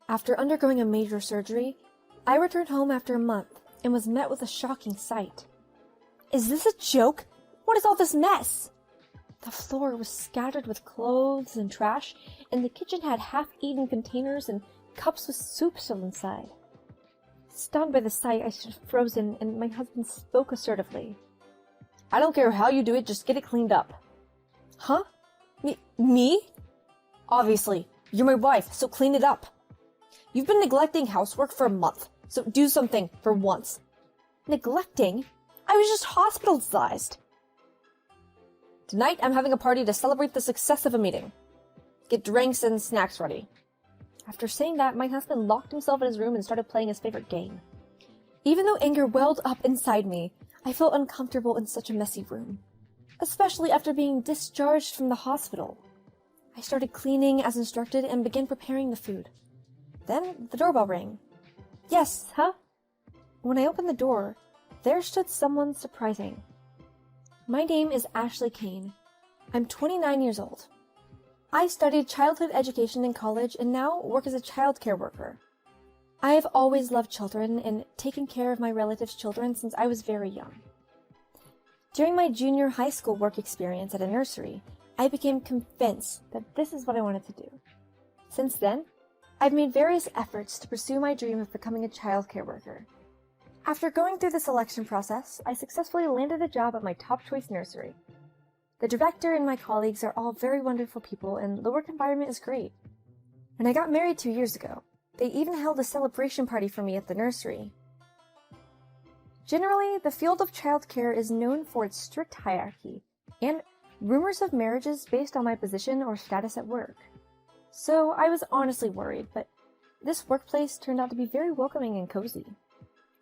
After undergoing a major surgery, I returned home after a month and was met with a shocking sight. Is this a joke? What is all this mess? The floor was scattered with clothes and trash, and the kitchen had half-eaten containers and cups with soup still inside. Stunned by the sight, I stood frozen, and my husband spoke assertively. I don't care how you do it, just get it cleaned up. Huh? Me? Obviously. You're my wife, so clean it up. You've been neglecting housework for a month, so do something for once. Neglecting? I was just hospitalized. Tonight, I'm having a party to celebrate the success of a meeting. Get drinks and snacks ready. After saying that, my husband locked himself in his room and started playing his favorite game. Even though anger welled up inside me, I felt uncomfortable in such a messy room, especially after being discharged from the hospital. I started cleaning as instructed and began preparing the food. Then the doorbell rang. Yes, huh? When I opened the door, there stood someone surprising. My name is Ashley Kane. I'm 29 years old. I studied childhood education in college and now work as a child care worker. I have always loved children and taken care of my relatives' children since I was very young. During my junior high school work experience at a nursery, I became convinced that this is what I wanted to do. Since then, I've made various efforts to pursue my dream of becoming a child care worker. After going through the selection process, I successfully landed a job at my top choice nursery. The director and my colleagues are all very wonderful people, and the work environment is great. When I got married 2 years ago, they even held a celebration party for me at the nursery. Generally, the field of childcare is known for its strict hierarchy, and rumors of marriages based on my position or status at work. So I was honestly worried, but this workplace turned out to be very welcoming and cozy.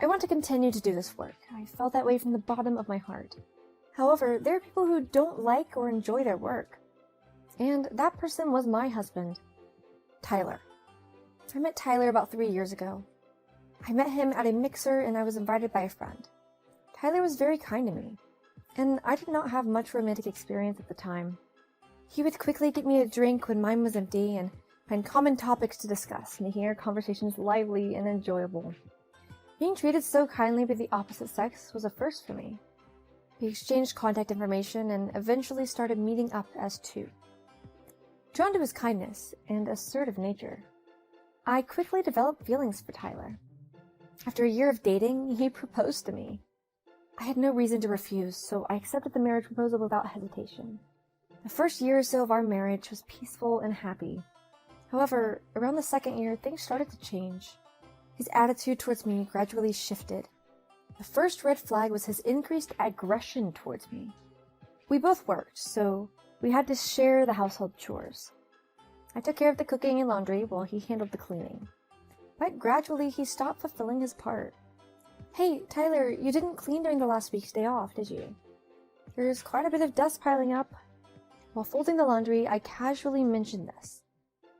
I want to continue to do this work. I felt that way from the bottom of my heart. However, there are people who don't like or enjoy their work. And that person was my husband, Tyler. I met Tyler about 3 years ago. I met him at a mixer and I was invited by a friend. Tyler was very kind to me, and I did not have much romantic experience at the time. He would quickly get me a drink when mine was empty and find common topics to discuss, making our conversations lively and enjoyable. Being treated so kindly by the opposite sex was a first for me. We exchanged contact information and eventually started meeting up as two. Drawn to his kindness and assertive nature, I quickly developed feelings for Tyler. After a year of dating, he proposed to me. I had no reason to refuse, so I accepted the marriage proposal without hesitation. The first year or so of our marriage was peaceful and happy. However, around the second year, things started to change. His attitude towards me gradually shifted. The first red flag was his increased aggression towards me. We both worked, so we had to share the household chores. I took care of the cooking and laundry while he handled the cleaning. But gradually he stopped fulfilling his part. Hey, Tyler, you didn't clean during the last week's day off, did you? There's quite a bit of dust piling up. While folding the laundry, I casually mentioned this.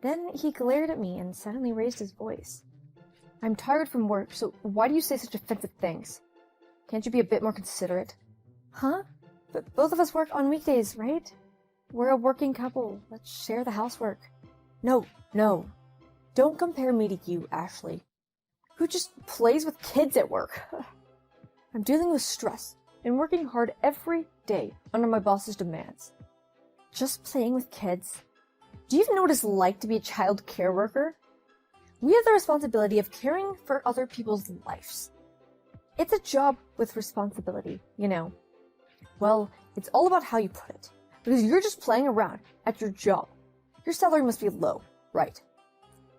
Then he glared at me and suddenly raised his voice. I'm tired from work, so why do you say such offensive things? Can't you be a bit more considerate? Huh? But both of us work on weekdays, right? We're a working couple. Let's share the housework. No. Don't compare me to you, Ashley. Who just plays with kids at work? I'm dealing with stress and working hard every day under my boss's demands. Just playing with kids? Do you even know what it's like to be a child care worker? We have the responsibility of caring for other people's lives. It's a job with responsibility, you know. Well, it's all about how you put it, because you're just playing around at your job. Your salary must be low, right?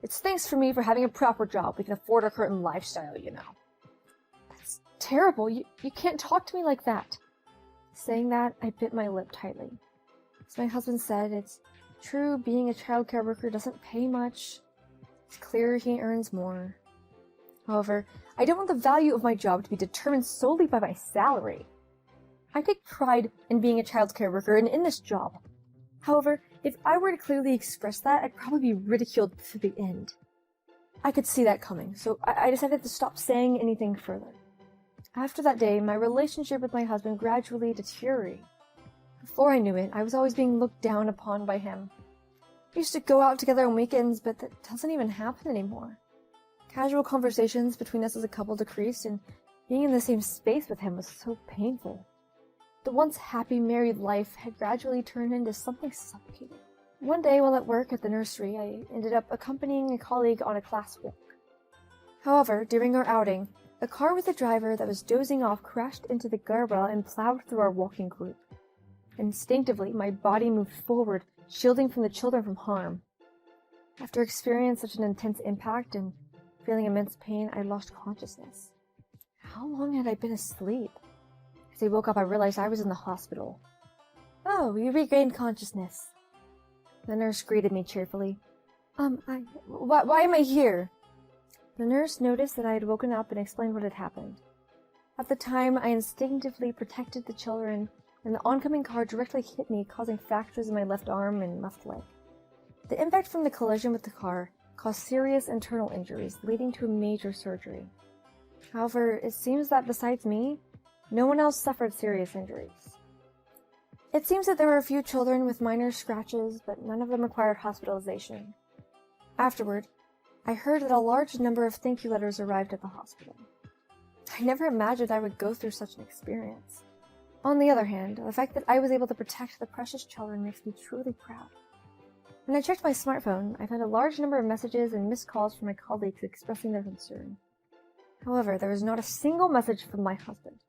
It's thanks for me for having a proper job. We can afford our current lifestyle, you know. That's terrible. You can't talk to me like that. Saying that, I bit my lip tightly. As my husband said, it's true being a child care worker doesn't pay much. It's clear he earns more. However, I don't want the value of my job to be determined solely by my salary. I take pride in being a child care worker and in this job. However, if I were to clearly express that, I'd probably be ridiculed to the end. I could see that coming, so I decided to stop saying anything further. After that day, my relationship with my husband gradually deteriorated. Before I knew it, I was always being looked down upon by him. We used to go out together on weekends, but that doesn't even happen anymore. Casual conversations between us as a couple decreased, and being in the same space with him was so painful. The once happy married life had gradually turned into something suffocating. One day while at work at the nursery, I ended up accompanying a colleague on a class walk. However, during our outing, a car with a driver that was dozing off crashed into the guardrail and plowed through our walking group. Instinctively, my body moved forward, shielding from the children from harm. After experiencing such an intense impact and feeling immense pain, I lost consciousness. How long had I been asleep? As I woke up, I realized I was in the hospital. "Oh, you regained consciousness." The nurse greeted me cheerfully. Why am I here?" The nurse noticed that I had woken up and explained what had happened. At the time, I instinctively protected the children, and the oncoming car directly hit me, causing fractures in my left arm and left leg. The impact from the collision with the car caused serious internal injuries, leading to a major surgery. However, it seems that besides me, no one else suffered serious injuries. It seems that there were a few children with minor scratches, but none of them required hospitalization. Afterward, I heard that a large number of thank you letters arrived at the hospital. I never imagined I would go through such an experience. On the other hand, the fact that I was able to protect the precious children makes me truly proud. When I checked my smartphone, I found a large number of messages and missed calls from my colleagues expressing their concern. However, there was not a single message from my husband.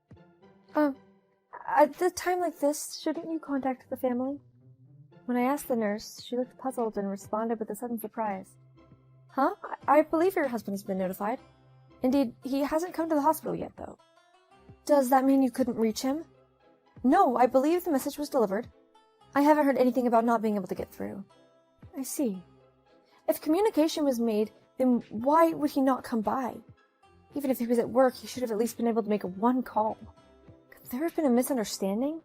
At a time like this, shouldn't you contact the family?" When I asked the nurse, she looked puzzled and responded with a sudden surprise. "Huh? I believe your husband has been notified. Indeed, he hasn't come to the hospital yet, though." "Does that mean you couldn't reach him?" "No, I believe the message was delivered. I haven't heard anything about not being able to get through." "I see. If communication was made, then why would he not come by? Even if he was at work, he should have at least been able to make one call. Could there have been a misunderstanding?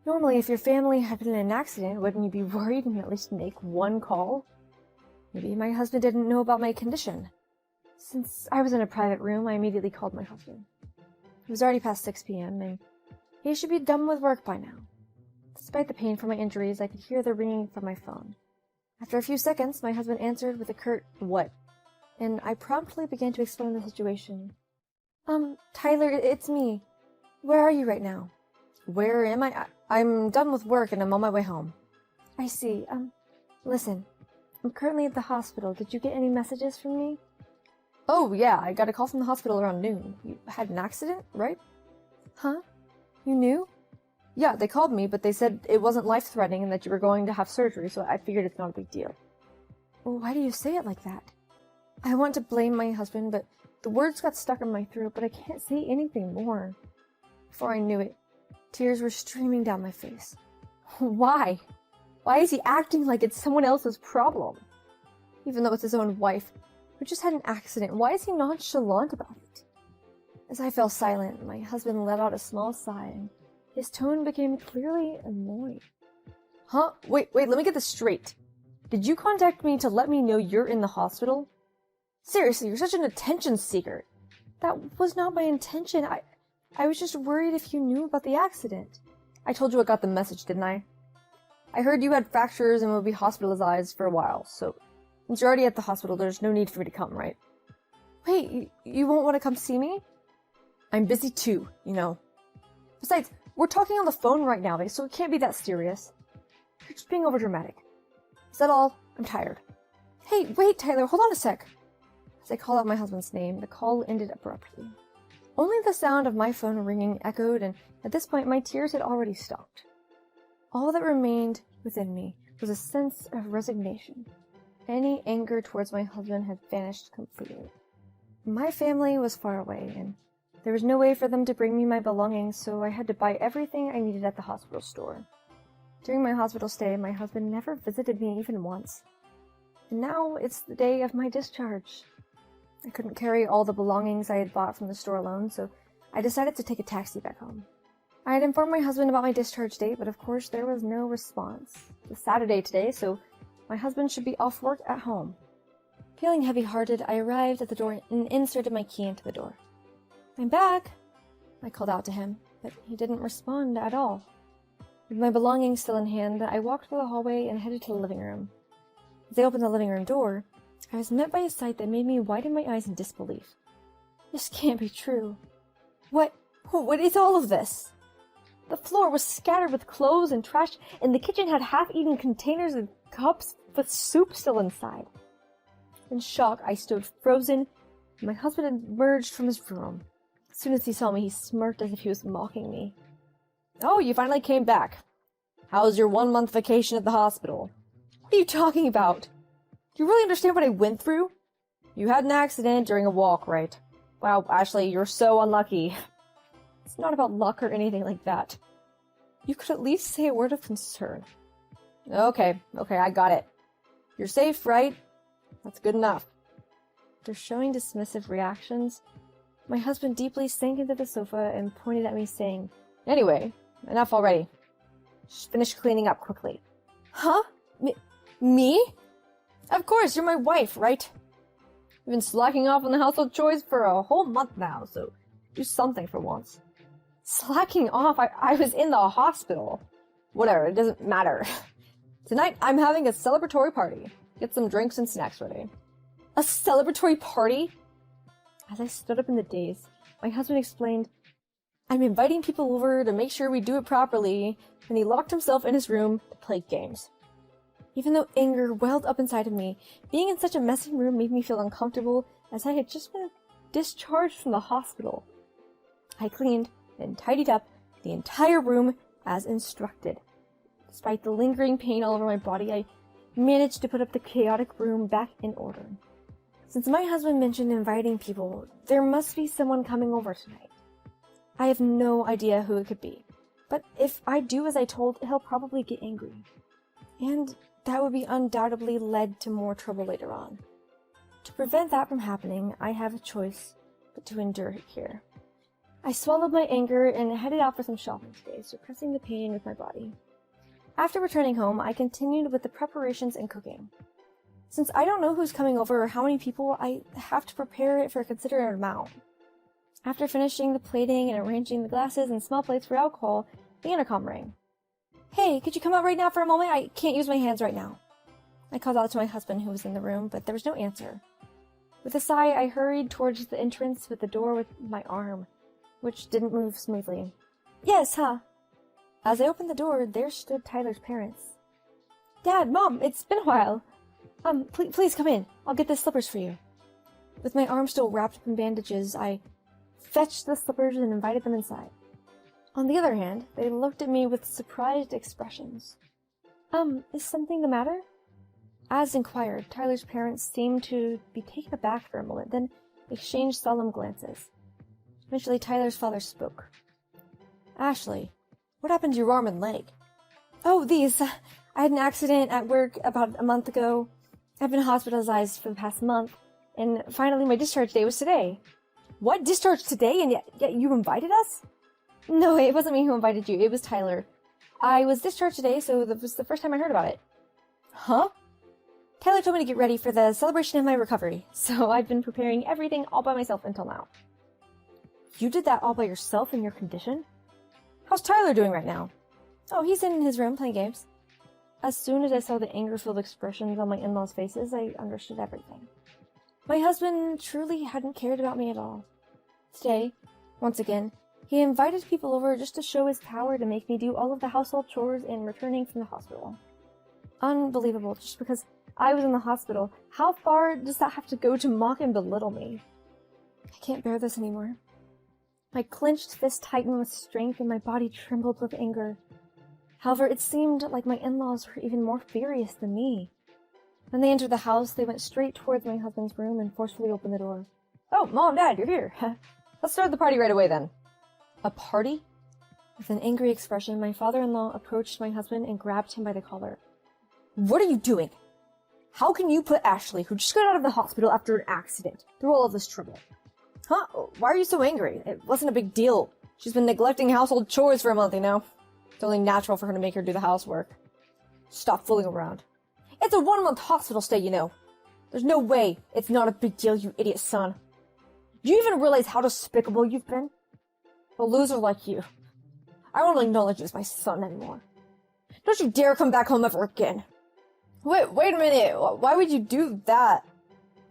Normally, if your family had been in an accident, wouldn't you be worried and at least make one call? Maybe my husband didn't know about my condition. Since I was in a private room, I immediately called my husband. It was already past 6 p.m., and he should be done with work by now. Despite the pain from my injuries, I could hear the ringing from my phone. After a few seconds, my husband answered with a curt, "What?" and I promptly began to explain the situation. Tyler, it's me. Where are you right now?" "Where am I? I'm done with work and I'm on my way home." "I see. Listen. I'm currently at the hospital. Did you get any messages from me?" "Oh, yeah, I got a call from the hospital around noon. You had an accident, right?" "Huh? You knew?" "Yeah, they called me, but they said it wasn't life-threatening and that you were going to have surgery, so I figured it's not a big deal." "Well, why do you say it like that?" I want to blame my husband, but the words got stuck in my throat, but I can't say anything more. Before I knew it, tears were streaming down my face. Why? Why is he acting like it's someone else's problem? Even though it's his own wife, who just had an accident, why is he nonchalant about it? As I fell silent, my husband let out a small sigh, and his tone became clearly annoyed. "Huh? Wait, let me get this straight. Did you contact me to let me know you're in the hospital? Seriously, you're such an attention seeker." "That was not my intention. I was just worried if you knew about the accident." "I told you I got the message, didn't I? I heard you had fractures and would be hospitalized for a while, so since you're already at the hospital, there's no need for me to come, right?" "Wait, you won't want to come see me?" "I'm busy too, you know. Besides, we're talking on the phone right now, so it can't be that serious. You're just being overdramatic. Is that all? I'm tired." "Hey, wait, Tyler, hold on a sec." As I called out my husband's name, the call ended abruptly. Only the sound of my phone ringing echoed, and at this point my tears had already stopped. All that remained within me was a sense of resignation. Any anger towards my husband had vanished completely. My family was far away, and there was no way for them to bring me my belongings, so I had to buy everything I needed at the hospital store. During my hospital stay, my husband never visited me even once. And now it's the day of my discharge. I couldn't carry all the belongings I had bought from the store alone, so I decided to take a taxi back home. I had informed my husband about my discharge date, but of course there was no response. It's Saturday today, so my husband should be off work at home. Feeling heavy-hearted, I arrived at the door and inserted my key into the door. "I'm back," I called out to him, but he didn't respond at all. With my belongings still in hand, I walked through the hallway and headed to the living room. As I opened the living room door, I was met by a sight that made me widen my eyes in disbelief. This can't be true. What is all of this? The floor was scattered with clothes and trash, and the kitchen had half-eaten containers and cups with soup still inside. In shock, I stood frozen, and my husband emerged from his room. As soon as he saw me, he smirked as if he was mocking me. "Oh, you finally came back. How was your 1-month vacation at the hospital?" "What are you talking about? Do you really understand what I went through?" "You had an accident during a walk, right? Wow, Ashley, you're so unlucky." "It's not about luck or anything like that. You could at least say a word of concern." Okay, I got it. You're safe, right? That's good enough." After showing dismissive reactions, my husband deeply sank into the sofa and pointed at me, saying, "Anyway, enough already. Just finish cleaning up quickly." "Huh? Me? Of course, you're my wife, right? You've been slacking off on the household chores for a whole month now, so do something for once." "Slacking off? I was in the hospital." "Whatever, it doesn't matter. Tonight, I'm having a celebratory party. Get some drinks and snacks ready." "A celebratory party?" As I stood up in the daze, my husband explained, "I'm inviting people over to make sure we do it properly," and he locked himself in his room to play games. Even though anger welled up inside of me, being in such a messy room made me feel uncomfortable, as I had just been discharged from the hospital. I cleaned and tidied up the entire room as instructed. Despite the lingering pain all over my body, I managed to put up the chaotic room back in order. Since my husband mentioned inviting people, there must be someone coming over tonight. I have no idea who it could be, but if I do as I told, he'll probably get angry. And that would be undoubtedly led to more trouble later on. To prevent that from happening, I have a choice but to endure it here. I swallowed my anger and headed out for some shopping today, suppressing the pain with my body. After returning home, I continued with the preparations and cooking. Since I don't know who's coming over or how many people, I have to prepare it for a considerable amount. After finishing the plating and arranging the glasses and small plates for alcohol, the intercom rang. "Hey, could you come out right now for a moment? I can't use my hands right now." I called out to my husband, who was in the room, but there was no answer. With a sigh, I hurried towards the entrance with the door with my arm, which didn't move smoothly. "Yes, huh?" As I opened the door, there stood Tyler's parents. "Dad, Mom, it's been a while. Please come in. I'll get the slippers for you." With my arm still wrapped up in bandages, I fetched the slippers and invited them inside. On the other hand, they looked at me with surprised expressions. Is something the matter?" As inquired, Tyler's parents seemed to be taken aback for a moment, then exchanged solemn glances. Eventually, Tyler's father spoke. "Ashley, what happened to your arm and leg?" "Oh, these. I had an accident at work about a month ago. I've been hospitalized for the past month, and finally my discharge day was today." "What? Discharge today? And yet you invited us?" "No, it wasn't me who invited you. It was Tyler. I was discharged today, so that was the first time I heard about it." "Huh?" "Tyler told me to get ready for the celebration of my recovery, so I've been preparing everything all by myself until now." "You did that all by yourself in your condition? How's Tyler doing right now?" "Oh, he's in his room playing games." As soon as I saw the anger-filled expressions on my in-laws' faces, I understood everything. My husband truly hadn't cared about me at all. Today, once again, he invited people over just to show his power to make me do all of the household chores in returning from the hospital. Unbelievable, just because I was in the hospital. How far does that have to go to mock and belittle me? I can't bear this anymore. My clenched fist tightened with strength and my body trembled with anger. However, it seemed like my in-laws were even more furious than me. When they entered the house, they went straight towards my husband's room and forcefully opened the door. "Oh, Mom, Dad, you're here. Let's start the party right away then." "A party?" With an angry expression, my father-in-law approached my husband and grabbed him by the collar. "What are you doing? How can you put Ashley, who just got out of the hospital after an accident, through all of this trouble?" "Huh? Why are you so angry? It wasn't a big deal. She's been neglecting household chores for a month, you know. It's only natural for her to make her do the housework." "Stop fooling around. It's a 1-month hospital stay, you know. There's no way it's not a big deal, you idiot son. Do you even realize how despicable you've been? A loser like you. I won't acknowledge you as my son anymore. Don't you dare come back home ever again." Wait a minute. Why would you do that?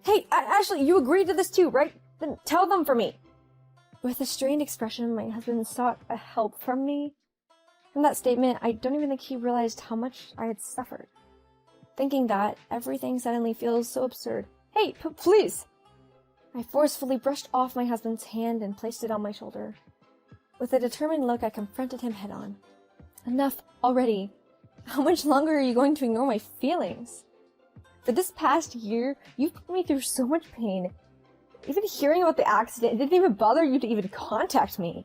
Hey, Ashley, you agreed to this too, right? Then tell them for me. With a strained expression, my husband sought a help from me. From that statement, I don't even think he realized how much I had suffered. Thinking that, everything suddenly feels so absurd. Hey, please! I forcefully brushed off my husband's hand and placed it on my shoulder. With a determined look, I confronted him head-on. Enough already. How much longer are you going to ignore my feelings? For this past year, you've put me through so much pain. Even hearing about the accident didn't even bother you to even contact me.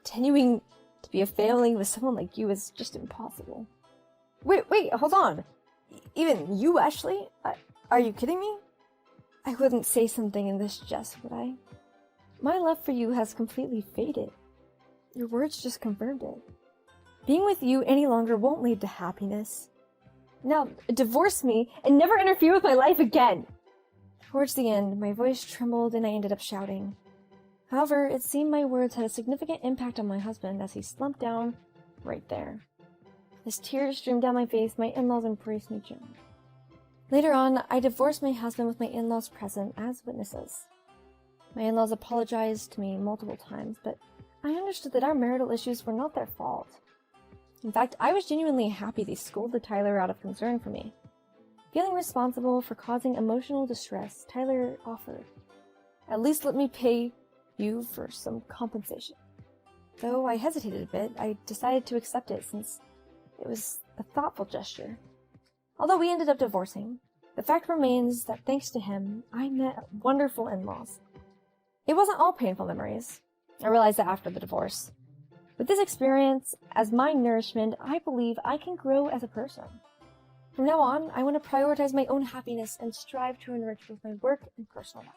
Continuing to be a family with someone like you is just impossible. Wait, hold on. Even you, Ashley? Are you kidding me? I wouldn't say something in this jest, would I? My love for you has completely faded. Your words just confirmed it. Being with you any longer won't lead to happiness. Now, divorce me and never interfere with my life again! Towards the end, my voice trembled and I ended up shouting. However, it seemed my words had a significant impact on my husband as he slumped down right there. As tears streamed down my face, my in-laws embraced me gently. Later on, I divorced my husband with my in-laws present as witnesses. My in-laws apologized to me multiple times, but I understood that our marital issues were not their fault. In fact, I was genuinely happy they scolded Tyler out of concern for me. Feeling responsible for causing emotional distress, Tyler offered, "At least let me pay you for some compensation." Though I hesitated a bit, I decided to accept it since it was a thoughtful gesture. Although we ended up divorcing, the fact remains that thanks to him, I met wonderful in-laws. It wasn't all painful memories. I realized that after the divorce. With this experience as my nourishment, I believe I can grow as a person. From now on, I want to prioritize my own happiness and strive to enrich both my work and personal life.